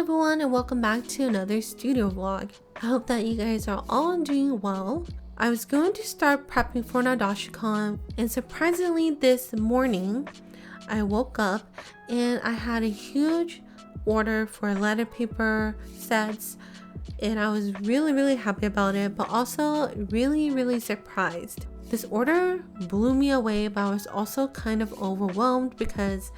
everyone, and welcome back to another studio vlog. I hope that you guys are all doing well. I was going to start prepping for Nadeshicon, and surprisingly this morning I woke up and I had a huge order for letter paper sets, and I was really happy about it, but also really surprised. This order blew me away, but I was also kind of overwhelmed because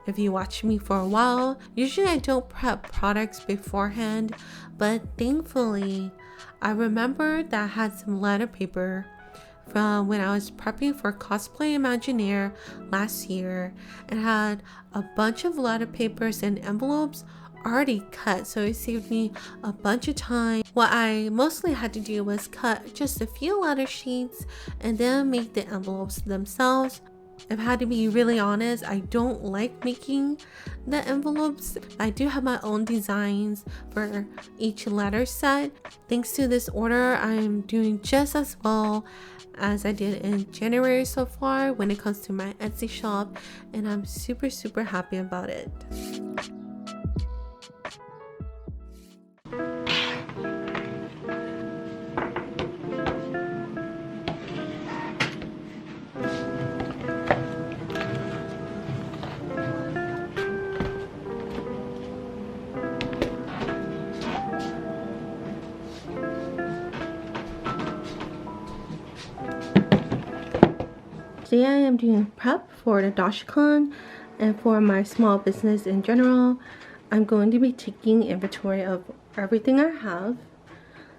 if you watch me for a while, usually I don't prep products beforehand, but thankfully I remembered that I had some letter paper from when I was prepping for Cosplay Imagineer last year, and had a bunch of letter papers and envelopes already cut, so it saved me a bunch of time. What I mostly had to do was cut just a few letter sheets and then make the envelopes themselves. I've had to be really honest, I don't like making the envelopes. I do have my own designs for each letter set. Thanks to this order, I'm doing just as well as I did in January so far when it comes to my Etsy shop, and I'm super happy about it. Today I am doing prep for the Nadeshicon and for my small business in general. I'm going to be taking inventory of everything I have.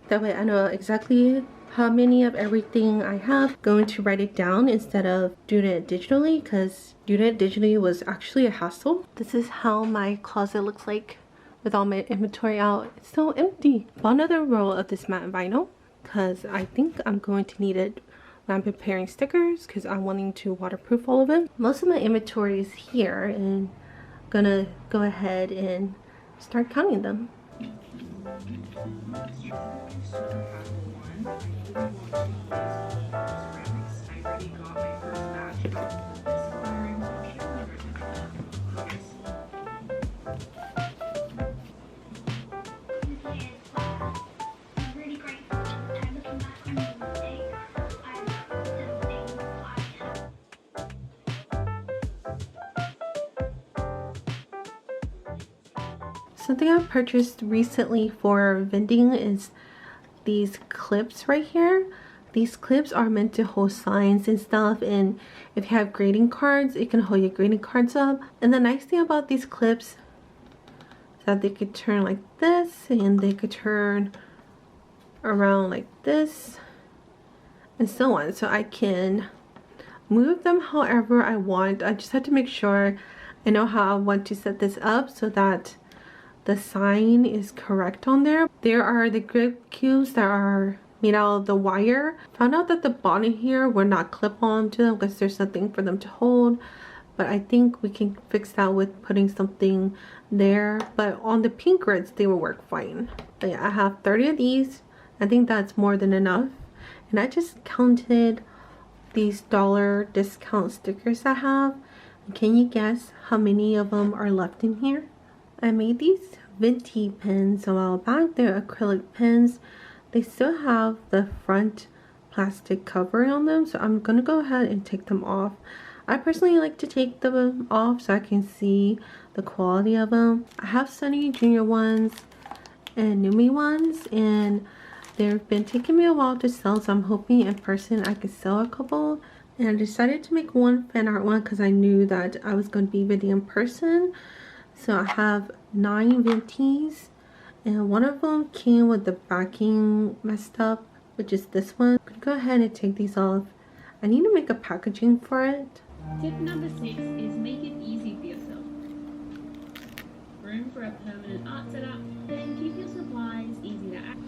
That way I know exactly how many of everything I have. Going to write it down instead of doing it digitally, because doing it digitally was actually a hassle. This is how my closet looks like with all my inventory out. It's so empty. Bought another roll of this matte vinyl because I think I'm going to need it. I'm preparing stickers because I'm wanting to waterproof all of it. Most of my inventory is here, and I'm gonna go ahead and start counting them. Something I purchased recently for vending is these clips right here. These clips are meant to hold signs and stuff, and if you have greeting cards, it can hold your greeting cards up. And the nice thing about these clips is that they could turn like this, and they could turn around like this, and so on. So I can move them however I want. I just have to make sure I know how I want to set this up so that the sign is correct on there. There are the grip cubes that are made out of the wire. Found out that the bottom here will not clip on to them because there's nothing for them to hold, but I think we can fix that with putting something there. But on the pink grids, they will work fine. But yeah, I have 30 of these. I think that's more than enough. And I just counted these dollar discount stickers I have. And can you guess how many of them are left in here? I made these Davinci pens a while back. They're acrylic pens. They still have the front plastic cover on them, so I'm gonna go ahead and take them off. I personally like to take them off so I can see the quality of them. I have Sunny Junior ones and Numi ones, and they've been taking me a while to sell, so I'm hoping in person I can sell a couple. And I decided to make one fan art one because I knew that I was going to be video in person. So I have 9 Vinties, and one of them came with the backing messed up, which is this one. I'm gonna go ahead and take these off. I need to make a packaging for it. Tip number 6 is make it easy for yourself. Room for a permanent art setup, then keep your supplies easy to access.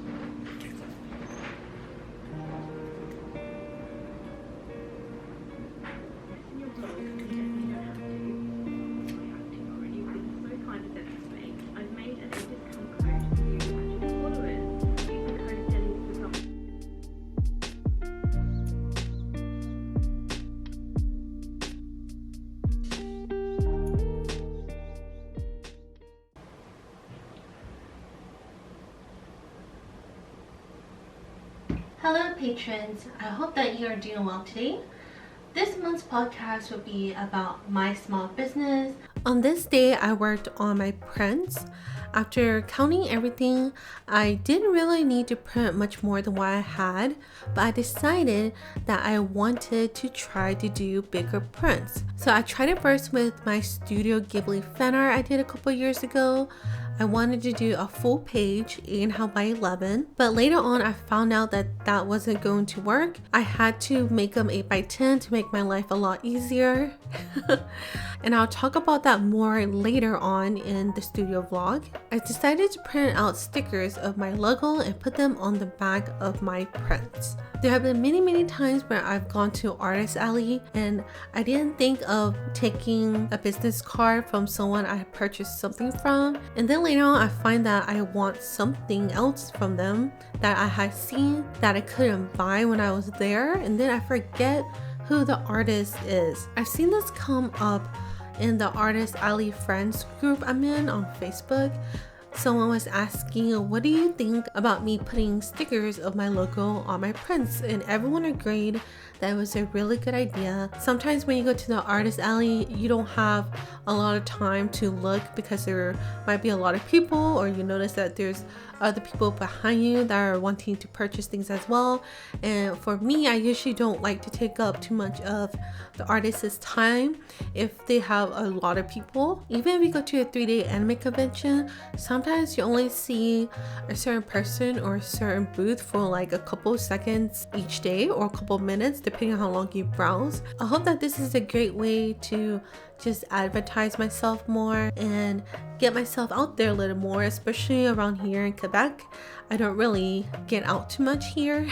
Hello patrons, I hope that you are doing well today. This month's podcast will be about my small business. On this day, I worked on my prints. After counting everything, I didn't really need to print much more than what I had, but I decided that I wanted to try to do bigger prints. So I tried it first with my Studio Ghibli fan art I did a couple years ago. I wanted to do a full page, 8.5 by 11, but later on I found out that that wasn't going to work. I had to make them 8 by 10 to make my life a lot easier. And I'll talk about that more later on in the studio vlog. I decided to print out stickers of my logo and put them on the back of my prints. There have been many times where I've gone to Artist Alley and I didn't think of taking a business card from someone I had purchased something from, and then later on I find that I want something else from them that I had seen that I couldn't buy when I was there, and then I forget who the artist is. I've seen this come up in the Artist Alley Friends group I'm in on Facebook. Someone was asking, what do you think about me putting stickers of my logo on my prints? And everyone agreed that it was a really good idea. Sometimes when you go to the Artist Alley, you don't have a lot of time to look because there might be a lot of people, or you notice that there's other people behind you that are wanting to purchase things as well. And for me, I usually don't like to take up too much of the artist's time if they have a lot of people. Even if you go to a 3-day anime convention, sometimes you only see a certain person or a certain booth for like a couple seconds each day, or a couple minutes depending on how long you browse. I hope that this is a great way to just advertise myself more and get myself out there a little more, especially around here in Quebec. I don't really get out too much here.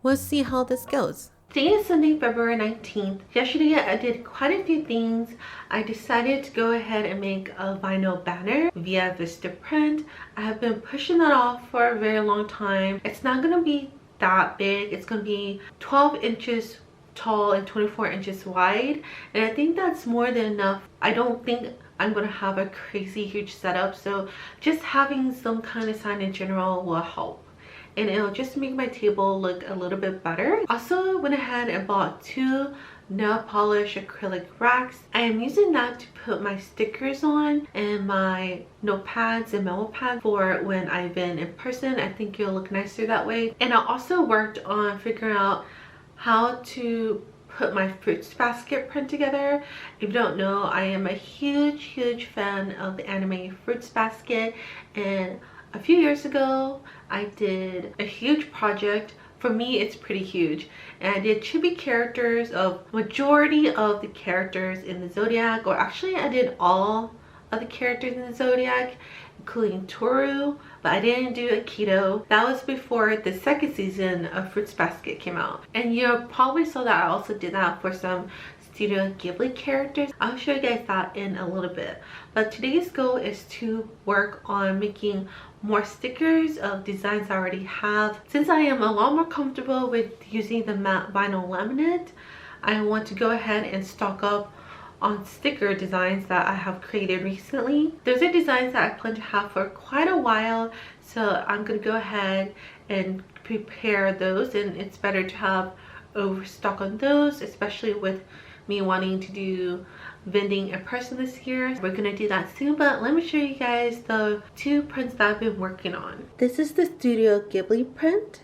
We'll see how this goes. Today is Sunday, February 19th. Yesterday I did quite a few things. I decided to go ahead and make a vinyl banner via Vistaprint. I have been pushing that off for a very long time. It's not going to be that big. It's going to be 12 inches tall and 24 inches wide, and I think that's more than enough. I don't think I'm gonna have a crazy huge setup, so just having some kind of sign in general will help, and it'll just make my table look a little bit better. Also went ahead and bought 2 nail polish acrylic racks. I am using that to put my stickers on and my notepads and memo pads for when I've been in person. I think it'll look nicer that way. And I also worked on figuring out how to put my fruits basket print together. If you don't know, I am a huge fan of the anime Fruits Basket, and a few years ago I did a huge project. For me, it's pretty huge, and I did chibi characters of majority of the characters in the Zodiac, or actually I did all of the characters in the Zodiac, including Toru, but I didn't do Akito. That was before the second season of Fruits Basket came out. And you probably saw that I also did that for some Studio Ghibli characters. I'll show you guys that in a little bit. But today's goal is to work on making more stickers of designs I already have. Since I am a lot more comfortable with using the matte vinyl laminate, I want to go ahead and stock up on sticker designs that I have created recently. Those are designs that I plan to have for quite a while, so I'm gonna go ahead and prepare those, and it's better to have overstock on those, especially with me wanting to do vending in person this year. We're gonna do that soon, but let me show you guys the 2 prints that I've been working on. This is the Studio Ghibli print,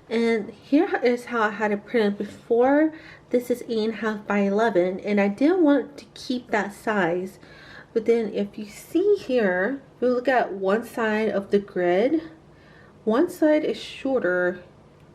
and here is how I had it printed before. This is 8.5 by 11, and I didn't want to keep that size, but then if you see here, if you look at one side of the grid, one side is shorter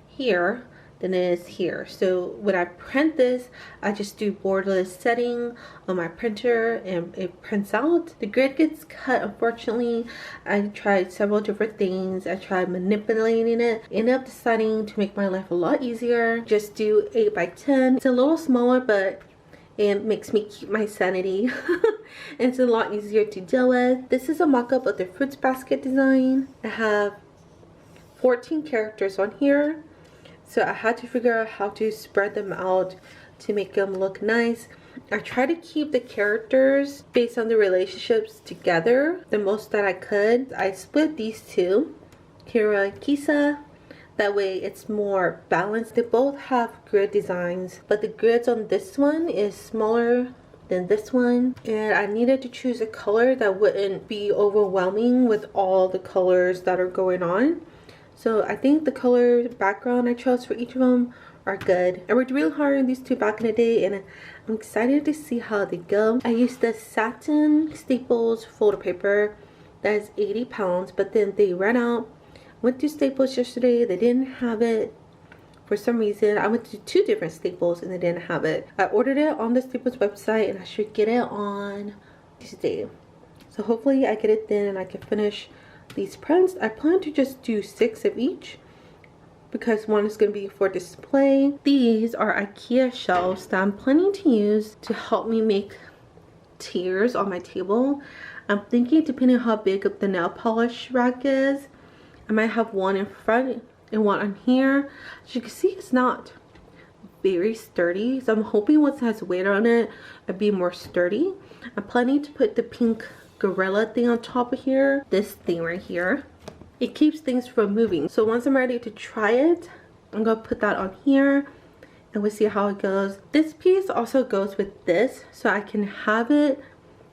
here than it is here. So when I print this, I just do borderless setting on my printer and it prints out. The grid gets cut, unfortunately. I tried several different things. I tried manipulating it. Ended up deciding to make my life a lot easier. Just do 8 by 10. It's a little smaller, but it makes me keep my sanity. And it's a lot easier to deal with. This is a mock-up of the Fruits Basket design. I have 14 characters on here, so I had to figure out how to spread them out to make them look nice. I try to keep the characters based on the relationships together the most that I could. I split these two, Kira and Kisa. That way it's more balanced. They both have grid designs, but the grids on this one is smaller than this one, and I needed to choose a color that wouldn't be overwhelming with all the colors that are going on. So I think the color background I chose for each of them are good. I worked really hard on these two back in the day, and I'm excited to see how they go. I used the satin Staples folder paper that is 80 pounds, but then they ran out. Went to Staples yesterday, they didn't have it. For some reason, I went to 2 different Staples and they didn't have it. I ordered it on the Staples website and I should get it on Tuesday. So hopefully I get it then and I can finish these prints. I plan to just do 6 of each because one is going to be for display. These are IKEA shelves that I'm planning to use to help me make tiers on my table. I'm thinking, depending on how big the nail polish rack is, I might have one in front and one on here. As you can see, it's not very sturdy, so I'm hoping once it has weight on it, it'll be more sturdy. I'm planning to put the pink gorilla thing on top of here, this thing right here. It keeps things from moving, so once I'm ready to try it, I'm gonna put that on here and we'll see how it goes. This piece also goes with this, so I can have it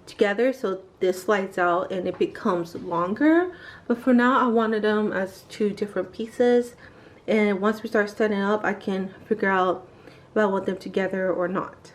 together so this slides out and it becomes longer, but for now I wanted them as 2 different pieces, and once we start setting up I can figure out if I want them together or not.